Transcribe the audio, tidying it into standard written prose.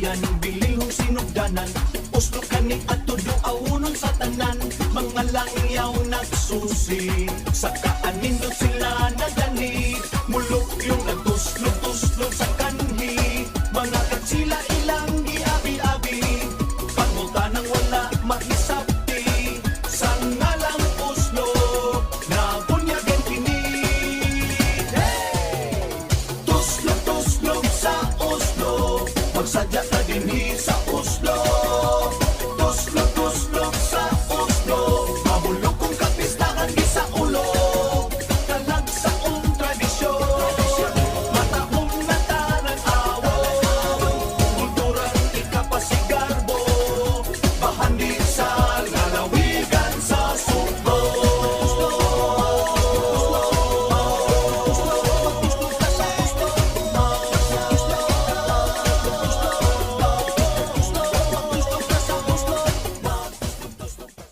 kabayan, bilihong sinugdanan, uslo kani at tudo awunon sa tanan, mga langyaw nagsusi, sa kaanindot sila nagani, mulok yung nagtuslog-tuslog sa kanhi, mga katsila ilang giabi-abi, pangutanang wala mahisapti, sa ngalang uslo, na bunyagan kini. Hey! Tuslog-tuslog sa uslo, magsadya ka dinhi sa